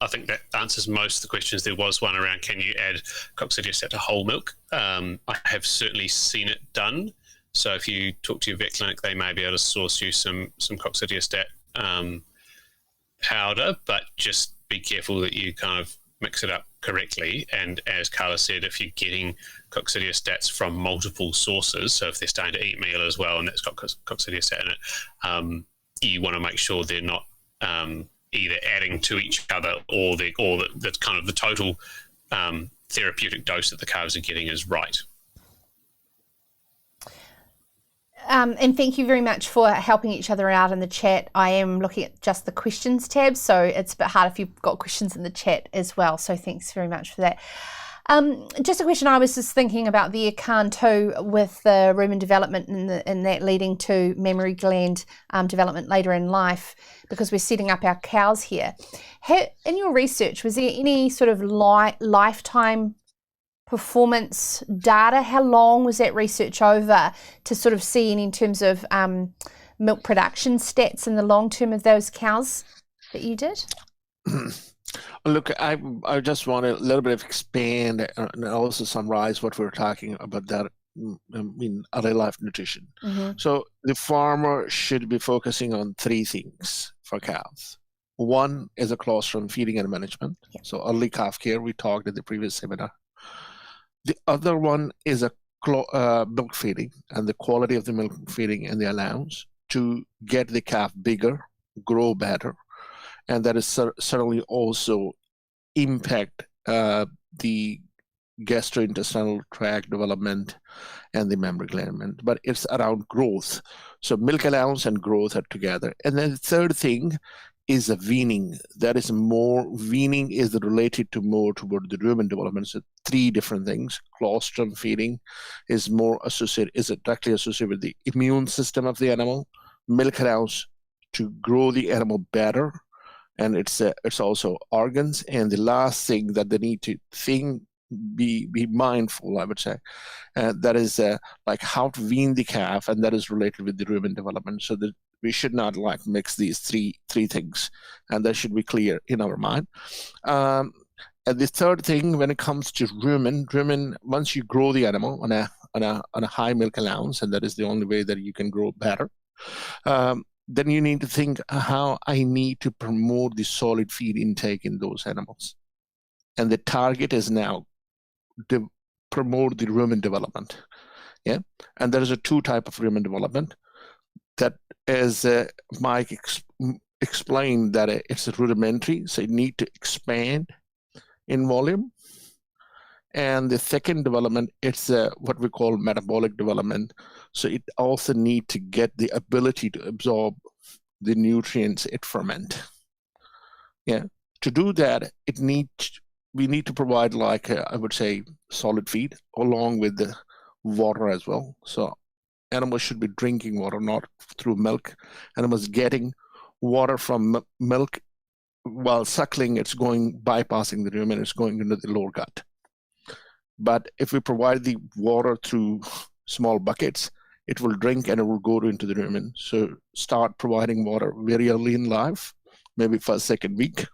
I think that answers most of the questions. There was one around, can you add coccidiostat to whole milk? I have certainly seen it done. So if you talk to your vet clinic, they may be able to source you some coccidiostat powder, but just be careful that you kind of mix it up correctly. And as Carla said, if you're getting coccidiostats from multiple sources, so if they're starting to eat meal as well and that's got coccidiostat in it, you want to make sure they're not either adding to each other or the kind of the total therapeutic dose that the calves are getting is right. And thank you very much for helping each other out in the chat. I am looking at just the questions tab, so it's a bit hard if you've got questions in the chat as well. So thanks very much for that. Just a question, I was just thinking about the Akan too, with the rumen development and that leading to mammary gland development later in life, because we're setting up our cows here. In your research, was there any sort of lifetime performance data? How long was that research over to sort of see in terms of milk production stats in the long term of those cows that you did? Look, I just want to a little bit of expand and also summarize what we're talking about that in early life nutrition. So the farmer should be focusing on three things for calves. One is a colostrum feeding and management. So early calf care, we talked at the previous seminar. The other one is a milk feeding and the quality of the milk feeding and the allowance to get the calf bigger, grow better. And that is certainly also impact the gastrointestinal tract development and the mammary gland. But it's around growth. So milk allowance and growth are together. And then the third thing is a weaning. That is more, weaning is related to more toward the rumen development. So three different things. Colostrum feeding is directly associated with the immune system of the animal. Milk allowance to grow the animal better. And it's also organs. And the last thing that they need to be mindful, I would say, that is like how to wean the calf, and that is related with the rumen development. So that we should not like mix these three things, and that should be clear in our mind. And the third thing, when it comes to rumen, once you grow the animal on a high milk allowance, and that is the only way that you can grow better. Then you need to think how I need to promote the solid feed intake in those animals. And the target is now to promote the rumen development. Yeah. And there is a two type of rumen development. That is, Mike explained that it's a rudimentary, so you need to expand in volume. And the second development, it's what we call metabolic development. So it also need to get the ability to absorb the nutrients it ferment. Yeah. To do that, we need to provide like I would say solid feed along with the water as well. So animals should be drinking water, not through milk. Animals getting water from milk while suckling, it's bypassing the rumen, it's going into the lower gut. But if we provide the water through small buckets, it will drink and it will go into the rumen. So start providing water very early in life, maybe first, second week.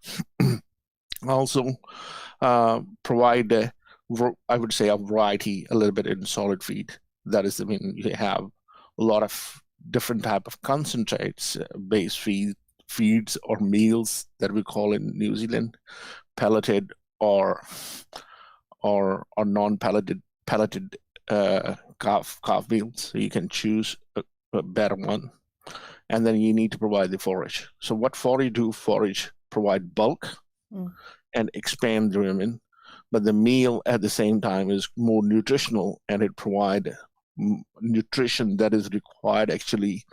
Also provide, I would say, a variety a little bit in solid feed. That is, you have a lot of different type of concentrates, base feeds or meals that we call in New Zealand, pelleted or non-pelleted calf meals. So you can choose a better one. And then you need to provide the forage. So what forage do? Forage provide bulk and expand the rumen, but the meal at the same time is more nutritional, and it provide nutrition that is required, actually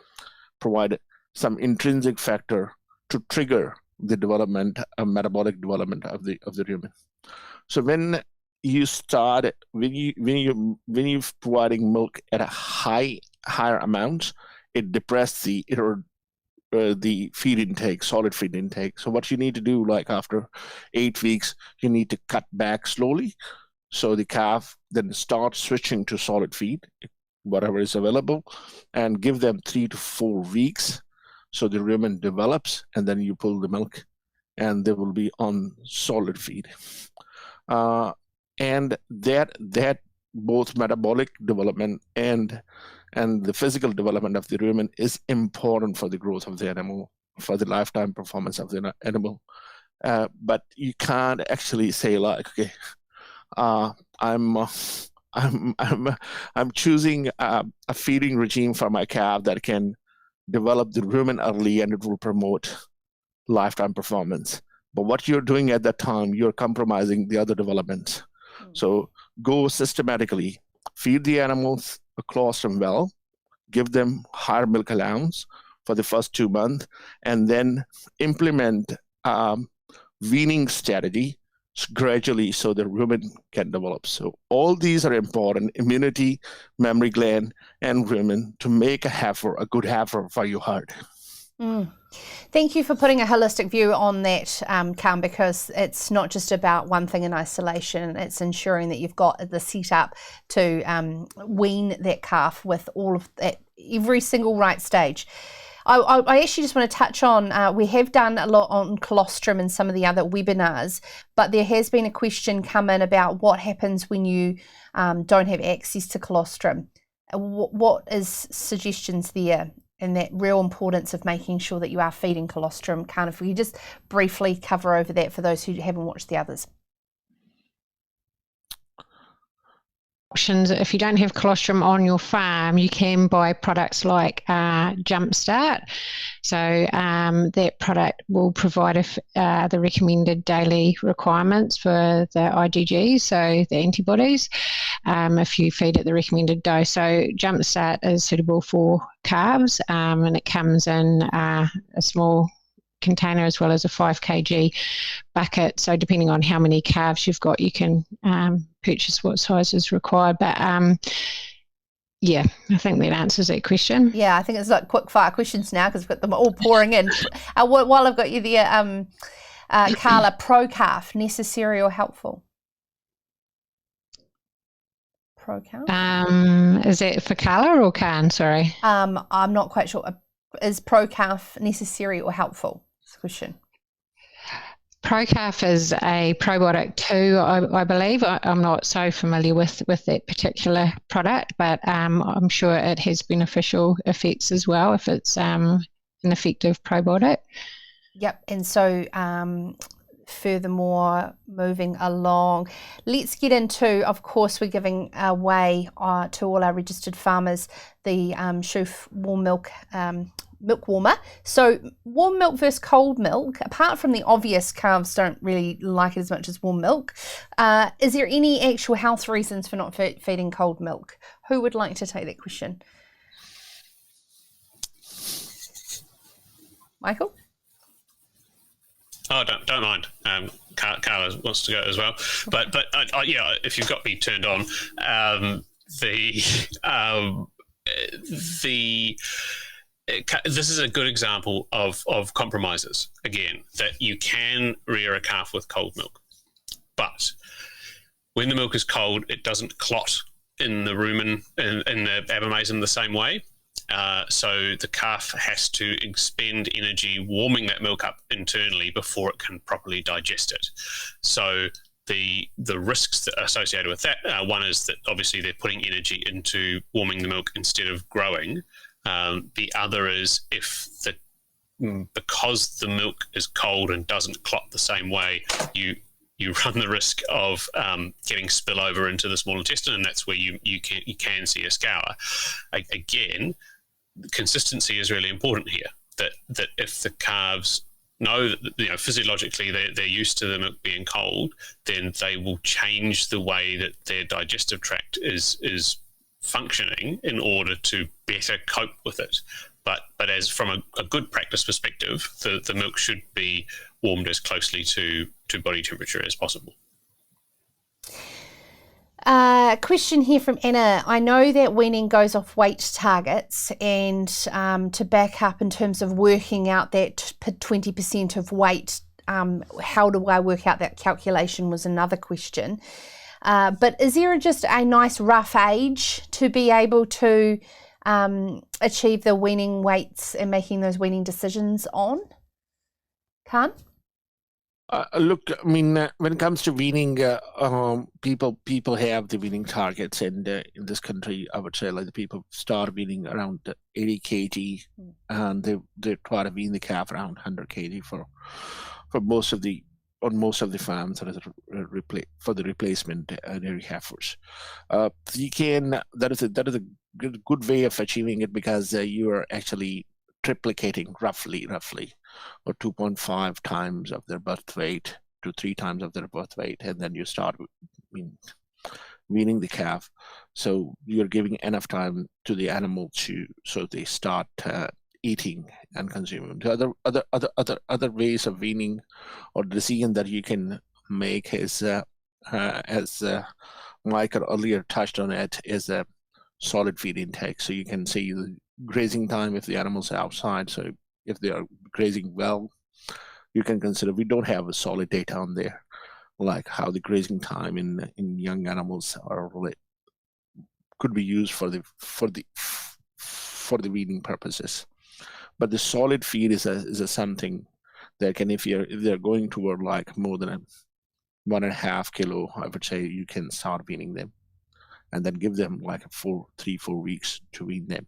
provide some intrinsic factor to trigger the development, metabolic development of the rumen. So when you're providing milk at a higher amount, it depresses the feed intake, solid feed intake. So what you need to do, like after 8 weeks, you need to cut back slowly. So the calf then starts switching to solid feed, whatever is available, and give them 3 to 4 weeks. So the rumen develops, and then you pull the milk, and they will be on solid feed. And that both metabolic development and the physical development of the rumen is important for the growth of the animal, for the lifetime performance of the animal. But you can't actually say like, okay, I'm choosing a feeding regime for my calf that can develop the rumen early, and it will promote lifetime performance. But what you're doing at that time, you're compromising the other developments. So go systematically, feed the animals a colostrum well, give them higher milk allowance for the first 2 months, and then implement weaning strategy gradually so the rumen can develop. So all these are important: immunity, mammary gland, and rumen to make a good heifer for your herd. Thank you for putting a holistic view on that, Cam, because it's not just about one thing in isolation. It's ensuring that you've got the setup to wean that calf with all of that, every single right stage. I actually just want to touch on, we have done a lot on colostrum in some of the other webinars, but there has been a question come in about what happens when you don't have access to colostrum. What is suggestions there? And that real importance of making sure that you are feeding colostrum. If we just briefly cover over that for those who haven't watched the others. Options. If you don't have colostrum on your farm, you can buy products like Jumpstart. So that product will provide the recommended daily requirements for the IgG, so the antibodies, if you feed at the recommended dose. So Jumpstart is suitable for calves, and it comes in a small container as well as a 5 kg bucket. So depending on how many calves you've got, you can purchase what size is required. But yeah, I think that answers that question. Yeah, I think it's like quick fire questions now because we've got them all pouring in. While I've got you there, Carla, Pro Calf, necessary or helpful? Pro Calf? Is that for Carla or Khan? Sorry. I'm not quite sure. Is Pro Calf necessary or helpful? That's the question. ProCalf is a probiotic too, I believe. I'm not so familiar with that particular product, but I'm sure it has beneficial effects as well if it's an effective probiotic. Yep, and so furthermore, moving along, let's get into, of course, we're giving away to all our registered farmers the Shoof warm milk milk warmer. So warm milk versus cold milk, apart from the obvious calves don't really like it as much as warm milk, is there any actual health reasons for not feeding cold milk? Who would like to take that question? Michael? Oh, don't mind. Carla wants to go as well, but yeah, if you've got me turned on, this is a good example of compromises, again, that you can rear a calf with cold milk. But when the milk is cold, it doesn't clot in the rumen, in the abomasum the same way. So the calf has to expend energy warming that milk up internally before it can properly digest it. So the risks that are associated with that, one is that obviously they're putting energy into warming the milk instead of growing. The other is because the milk is cold and doesn't clot the same way, you run the risk of getting spillover into the small intestine, and that's where you can see a scour. Again, consistency is really important here. That if the calves know that physiologically they're used to the milk being cold, then they will change the way that their digestive tract is functioning in order to better cope with it. But as from a good practice perspective, the milk should be warmed as closely to body temperature as possible. Question here from Anna. I know that weaning goes off weight targets, and to back up in terms of working out that 20% of weight, how do I work out that calculation was another question. But is there just a nice rough age to be able to achieve the weaning weights and making those weaning decisions on? Khan? Look, I mean, when it comes to weaning, people have the weaning targets, and in this country, I would say, like, the people start weaning around 80 kg, and they try to wean the calf around 100 kg for most of the farms for the replacement dairy heifers. That is a good way of achieving it, because you are actually triplicating roughly or 2.5 times of their birth weight to 3 times of their birth weight, and then you start weaning the calf. So you're giving enough time to the animal so they start eating and consuming. The other ways of weaning or decision that you can make is, as Michael earlier touched on it, is a solid feed intake. So you can see the grazing time if the animals are outside. So if they are grazing well, you can consider. We don't have a solid data on there, like how the grazing time in young animals could be used for the weaning purposes. But the solid feed is a something that can, if they're going toward like more than 1.5 kilo, I would say you can start weaning them, and then give them like 3-4 weeks to wean them.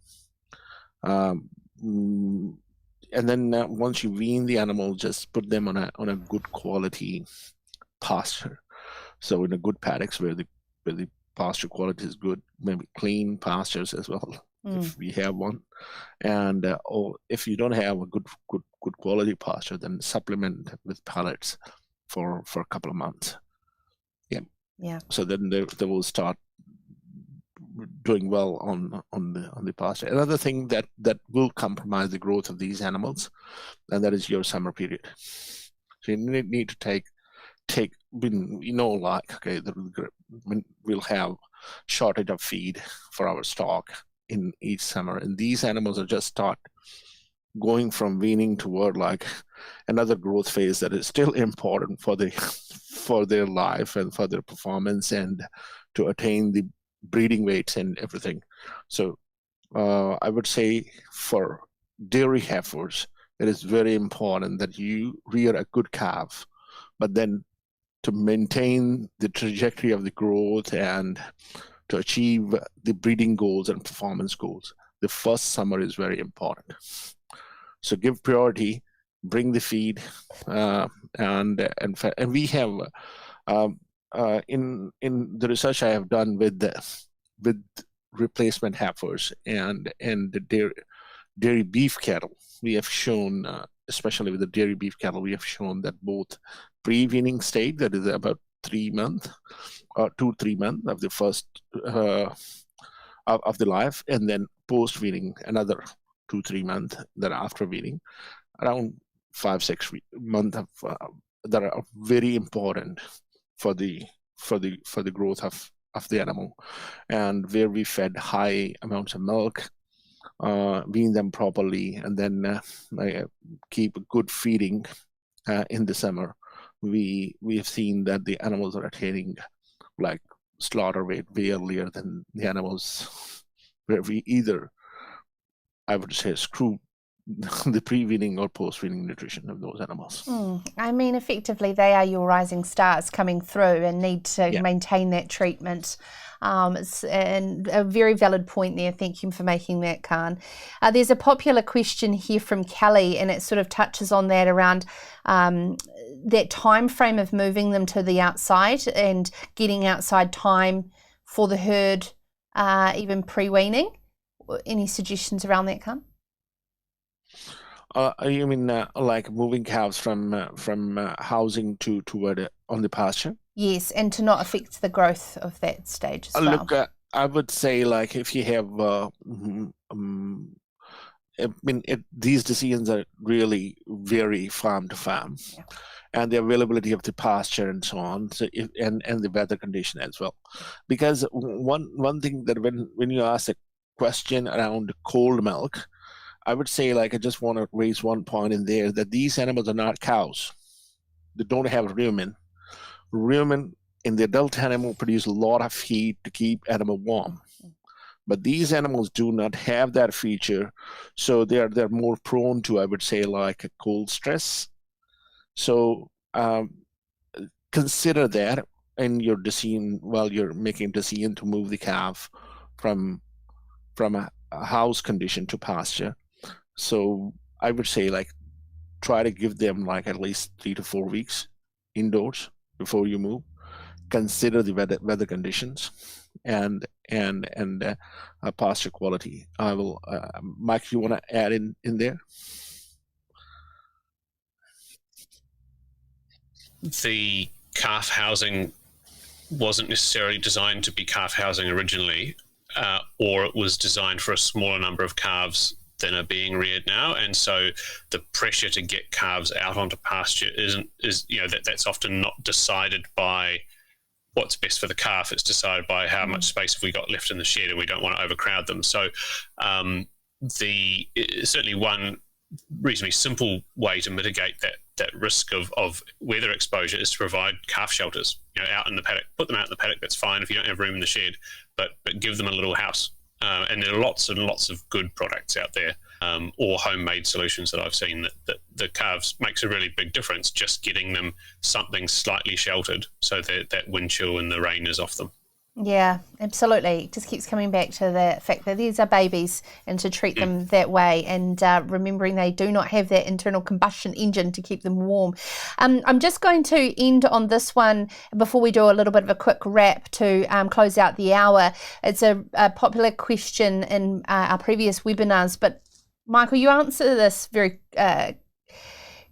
And then once you wean the animal, just put them on a good quality pasture. So in a good paddocks where the pasture quality is good, maybe clean pastures as well, if we have one. And or if you don't have a good quality pasture, then supplement with pellets for a couple of months. Yeah. So then they will start doing well on the pasture. Another thing that will compromise the growth of these animals, and that is your summer period. So you need to take like, okay, we'll have shortage of feed for our stock in each summer, and these animals are just start going from weaning toward like another growth phase that is still important for their life and for their performance and to attain the breeding weights and everything. So I would say for dairy heifers, it is very important that you rear a good calf, but then to maintain the trajectory of the growth and to achieve the breeding goals and performance goals, the first summer is very important. So give priority, bring the feed, and we have in the research I have done with replacement heifers and the dairy beef cattle, we have shown, especially with the dairy beef cattle, we have shown that both pre-weaning state, that is about 3 months or 2-3 months of the first of the life, and then post-weaning another 2-3 months that after weaning, around 5-6 months that are very important for the growth of the animal, and where we fed high amounts of milk wean them properly, and then keep good feeding in the summer, we have seen that the animals are attaining like slaughter weight way earlier than the animals where we either, I would say, screw the pre-weaning or post-weaning nutrition of those animals. I mean, effectively, they are your rising stars coming through and need to maintain that treatment. It's a very valid point there. Thank you for making that, Khan. There's a popular question here from Kelly, and it sort of touches on that around that time frame of moving them to the outside and getting outside time for the herd, even pre-weaning. Any suggestions around that, Khan? You mean like moving calves from housing toward on the pasture? Yes, and to not affect the growth of that stage as well. Look, I would say like if you have, I mean, these decisions are really vary farm to farm, and the availability of the pasture and so on, so and the weather condition as well. Because one thing that when you ask a question around cold milk, I would say, like, I just want to raise one point in there, that these animals are not cows. They don't have rumen. Rumen in the adult animal produce a lot of heat to keep animal warm. But these animals do not have that feature, so they're more prone to, I would say, like a cold stress. So consider that in your decision while you're making a decision to move the calf from a house condition to pasture. So I would say, like, try to give them like at least 3 to 4 weeks indoors before you move. Consider the weather conditions and pasture quality. I will, Mike, you want to add in there? The calf housing wasn't necessarily designed to be calf housing originally, or it was designed for a smaller number of calves than are being reared now, and so the pressure to get calves out onto pasture that's often not decided by what's best for the calf. It's decided by how much space have we got left in the shed, and we don't want to overcrowd them. So certainly one reasonably simple way to mitigate that risk of weather exposure is to provide calf shelters, out in the paddock. Put them out in the paddock, that's fine if you don't have room in the shed, but give them a little house. And there are lots and lots of good products out there, or homemade solutions that I've seen that the calves makes a really big difference, just getting them something slightly sheltered so that wind chill and the rain is off them. Yeah, absolutely. It just keeps coming back to the fact that these are babies and to treat them that way, and remembering they do not have that internal combustion engine to keep them warm. I'm just going to end on this one before we do a little bit of a quick wrap to close out the hour. It's a popular question in our previous webinars, but Michael, you answer this very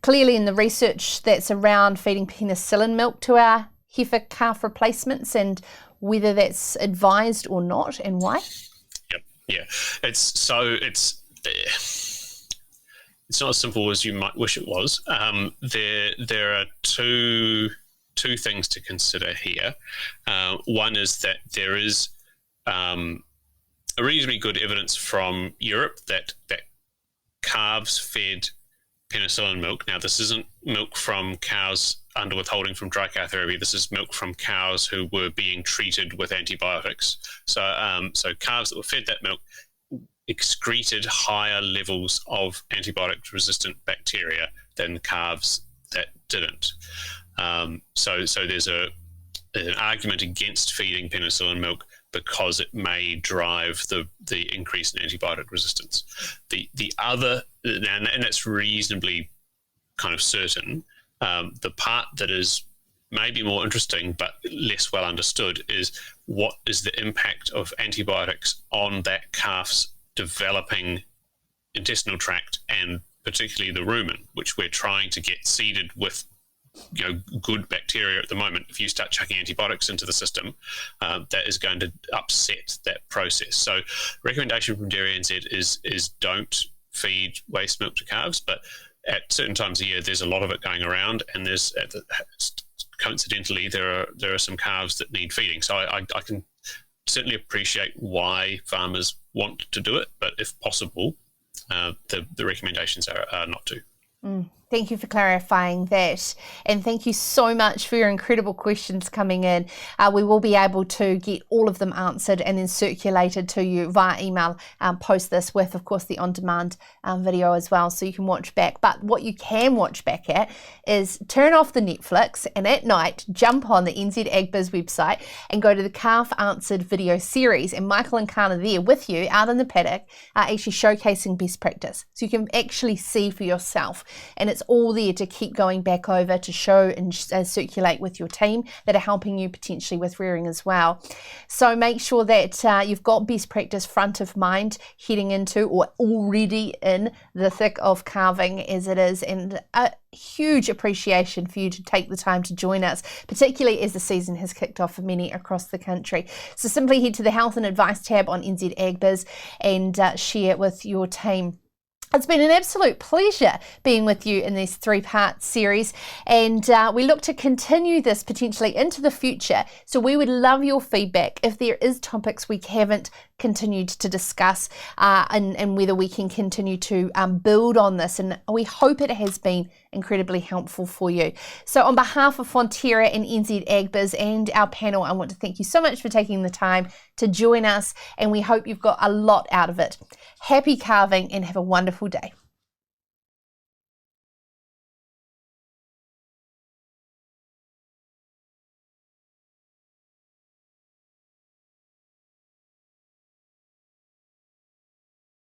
clearly in the research that's around feeding penicillin milk to our heifer calf replacements and whether that's advised or not, and why? Yep. Yeah. It's not as simple as you might wish it was. There are two things to consider here. One is that there is a reasonably good evidence from Europe that calves fed penicillin milk. Now, this isn't milk from cows under withholding from dry cow therapy. This is milk from cows who were being treated with antibiotics. So calves that were fed that milk excreted higher levels of antibiotic-resistant bacteria than calves that didn't. So there's an argument against feeding penicillin milk because it may drive the increase in antibiotic resistance. The other, and that's reasonably kind of certain, the part that is maybe more interesting but less well understood is what is the impact of antibiotics on that calf's developing intestinal tract, and particularly the rumen, which we're trying to get seeded with good bacteria at the moment. If you start chucking antibiotics into the system, that is going to upset that process. So recommendation from Dairy NZ is don't feed waste milk to calves, but at certain times of year there's a lot of it going around, and coincidentally there are some calves that need feeding. So I can certainly appreciate why farmers want to do it, but if possible, the recommendations are not to. Thank you for clarifying that, and thank you so much for your incredible questions coming in. We will be able to get all of them answered and then circulated to you via email, post this with, of course, the on-demand video as well, so you can watch back. But what you can watch back at is turn off the Netflix and at night jump on the NZAgbiz website and go to the Calf Answered video series, and Michael and Carla there with you out in the paddock are actually showcasing best practice, so you can actually see for yourself, and it's all there to keep going back over to show and circulate with your team that are helping you potentially with rearing as well. So make sure that you've got best practice front of mind heading into or already in the thick of calving as it is, and a huge appreciation for you to take the time to join us, particularly as the season has kicked off for many across the country. So simply head to the Health and Advice tab on NZAgbiz and share with your team. It's been an absolute pleasure being with you in this 3-part series, and we look to continue this potentially into the future. So we would love your feedback if there is topics we haven't continued to discuss, and whether we can continue to build on this, and we hope it has been incredibly helpful for you. So on behalf of Fonterra and NZAgbiz and our panel, I want to thank you so much for taking the time to join us, and we hope you've got a lot out of it. Happy calving and have a wonderful day.